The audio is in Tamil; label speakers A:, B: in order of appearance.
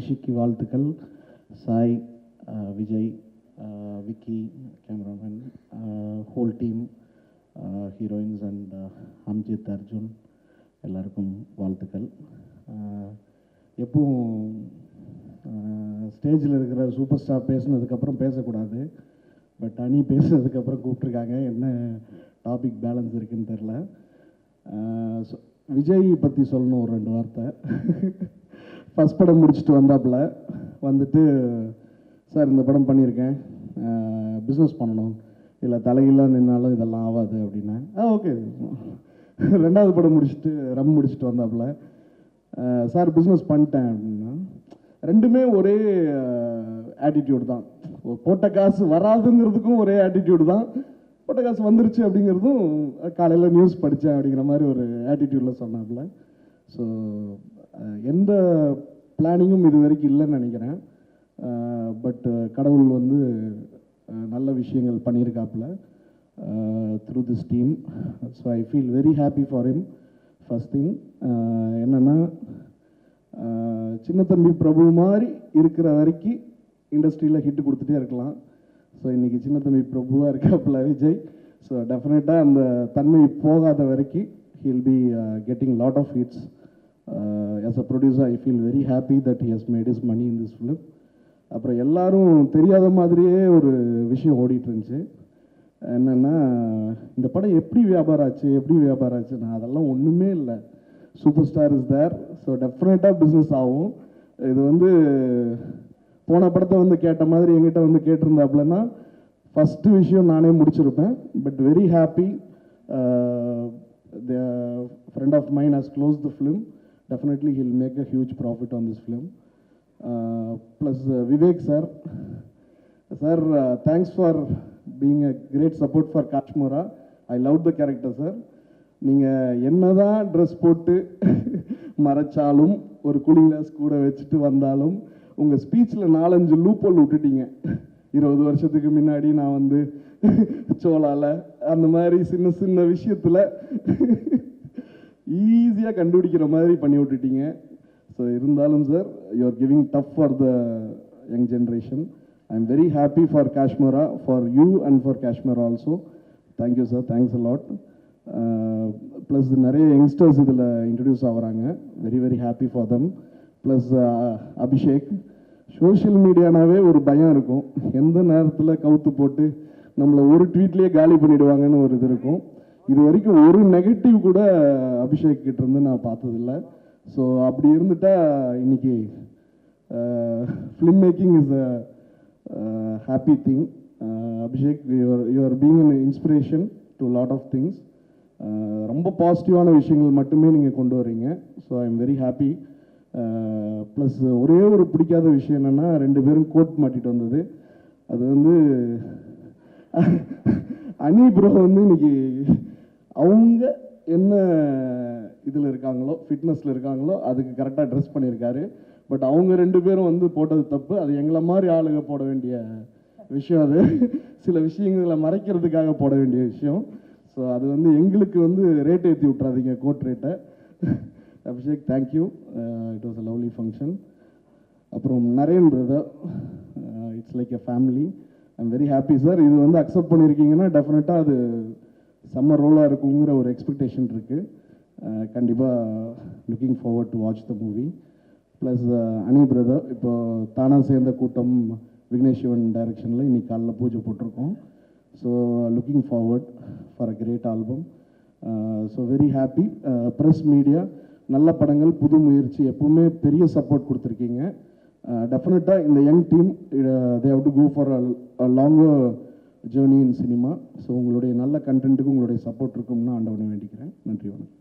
A: ரிஷிக்கு வாழ்த்துக்கள். Sai, Vijay, Vicky, cameraman, whole team, heroines and Amjith, Arjun எல்லாருக்கும் வாழ்த்துக்கள். எப்பவும் ஸ்டேஜில் இருக்கிற சூப்பர் ஸ்டார் பேசுனதுக்கப்புறம் பேசக்கூடாது, பட் அனி பேசுனதுக்கப்புறம் கூப்பிட்ருக்காங்க. என்ன டாபிக் பேலன்ஸ் இருக்குன்னு தெரில. விஜய் பற்றி சொல்லணும் ஒரு 2 வார்த்தை. ஃபஸ்ட் படம் முடிச்சுட்டு வந்தாப்புல வந்துட்டு, சார் இந்த படம் பண்ணியிருக்கேன், பிஸ்னஸ் பண்ணணும், இல்லை தலையிலாம் நின்னாலும் இதெல்லாம் ஆகாது அப்படின்னா, ஓகே. 2வது படம் முடிச்சுட்டு முடிச்சுட்டு வந்தாப்புல, சார் பிஸ்னஸ் பண்ணிட்டேன் அப்படின்னா, 2மே ஒரே ஆட்டிடியூட் தான். போட்ட காசு வராதுங்கிறதுக்கும் ஒரே ஆட்டிடியூடு தான், போட்ட காசு வந்துருச்சு அப்படிங்கிறதும் காலையில் நியூஸ் படித்தேன் அப்படிங்கிற மாதிரி ஒரு ஆட்டிடியூடில் சொன்னாப்புல. ஸோ எந்த பிளானிங்கும் இது வரைக்கும் இல்லைன்னு நினைக்கிறேன். பட் கடவுள் வந்து நல்ல விஷயங்கள் பண்ணியிருக்காப்புல through this team. So I feel very happy for him. First thing என்னென்னா, சின்ன தம்பி பிரபு மாதிரி இருக்கிற வரைக்கும் இண்டஸ்ட்ரியில் ஹிட்டு கொடுத்துட்டே இருக்கலாம். ஸோ இன்றைக்கி சின்ன தம்பி பிரபுவாக இருக்காப்புல விஜய். ஸோ டெஃபினட்டாக அந்த தன்மை போகாத வரைக்கும் he'll be getting lot of hits. As a producer I feel very happy that he has made his money in this film. அப்புறம் எல்லாரும் தெரியாத மாதிரியே ஒரு விஷயம் ஓடிட்டு இருந்துச்சு. என்னென்னா, இந்த படம் எப்படி வியாபாரம் ஆச்சு, நான் அதெல்லாம் ஒன்றுமே இல்லை, super star is there, so டெஃபினட்டாக பிஸ்னஸ் ஆகும். இது வந்து போன படத்தை வந்து கேட்ட மாதிரி எங்கிட்ட வந்து கேட்டிருந்தாப்புலன்னா ஃபஸ்ட்டு விஷயம் நானே முடிச்சிருப்பேன். But very happy, the friend of mine has close the film. Definitely he'll make a huge profit on this film. Plus Vivek sir, thanks for being a great support for Kashmora. I love the character sir. நீங்கள் என்ன தான் ட்ரெஸ் போட்டு மறைச்சாலும், ஒரு கூலிங் கிளாஸ் கூட வச்சுட்டு வந்தாலும், உங்கள் ஸ்பீச்சில் 4-5 லூப்போல் விட்டுட்டீங்க. 20 வருஷத்துக்கு முன்னாடி நான் வந்து சோலாவில் அந்த மாதிரி சின்ன சின்ன விஷயத்தில் ஈஸியாக கண்டுபிடிக்கிற மாதிரி பண்ணி விட்டுட்டீங்க. ஸோ இருந்தாலும் சார், you are giving tough for the young generation. I am very happy for Kashmora, for you and for Kashmora also. Thank you sir, thanks a lot. Plus நிறைய யங்ஸ்டர்ஸ் இதில் இன்ட்ரடியூஸ் ஆகிறாங்க, very very happy for them. Plus Abhishek, social மீடியானாவே ஒரு பயம் இருக்கும், எந்த நேரத்தில் கவுத்து போட்டு நம்மளை ஒரு ட்வீட்லேயே காலி பண்ணிவிடுவாங்கன்னு ஒரு இது இருக்கும். இது வரைக்கும் ஒரு நெகட்டிவ் கூட அபிஷேக் கிட்ட இருந்து நான் பார்த்ததில்லை. ஸோ அப்படி இருந்துட்டால் இன்னைக்கு film making is a happy thing. Abhishek, you are being an inspiration to lot of things. ரொம்ப பாசிட்டிவான விஷயங்கள் மட்டுமே நீங்கள் கொண்டு வரீங்க. So I am very happy. Plus ஒரே ஒரு பிடிக்காத விஷயம் என்னென்னா, 2 பேரும் கோட் மாட்டிட்டு வந்தது. அது வந்து அனி ப்ரோ வந்து இன்னைக்கு அவங்க என்ன இதில் இருக்காங்களோ, ஃபிட்னஸில் இருக்காங்களோ, அதுக்கு கரெக்டாக ட்ரெஸ் பண்ணியிருக்காரு. பட் அவங்க 2 பேரும் வந்து போட்டது தப்பு. அது எங்களை மாதிரி ஆளுங்க போட வேண்டிய விஷயம். அது சில விஷயங்களை மறைக்கிறதுக்காக போட வேண்டிய விஷயம். ஸோ அது வந்து எங்களுக்கு வந்து ரேட் ஏற்றி விட்றாதீங்க, கோட் ரேட்டை. Abhishek, thank you, it was a lovely function. அப்புறம் Naren brother, it's like a family. I am very happy sir. இது வந்து அக்செப்ட் பண்ணியிருக்கீங்கன்னா டெஃபினட்டாக அது செம்ம ரோலாக இருக்குங்கிற ஒரு எக்ஸ்பெக்டேஷன் இருக்குது. கண்டிப்பாக looking forward to watch the movie. Plus அனி பிரதர், இப்போ தானாக சேர்ந்த கூட்டம் விக்னேஷ் சிவன் டைரக்ஷனில் இன்னைக்கு காலைல பூஜை போட்டிருக்கோம். So looking forward for a great album. So very happy. Press media, நல்ல படங்கள், புது முயற்சி, எப்பவுமே பெரிய சப்போர்ட் கொடுத்துருக்கீங்க. டெஃபினட்டாக இந்த young team they have to go for a longer journey in cinema. So உங்களுடைய நல்ல கண்டென்ட்டுக்கு உங்களுடைய சப்போர்ட் இருக்கும்னு ஆண்டவனை வேண்டிக்கிறேன். நன்றி, வணக்கம்.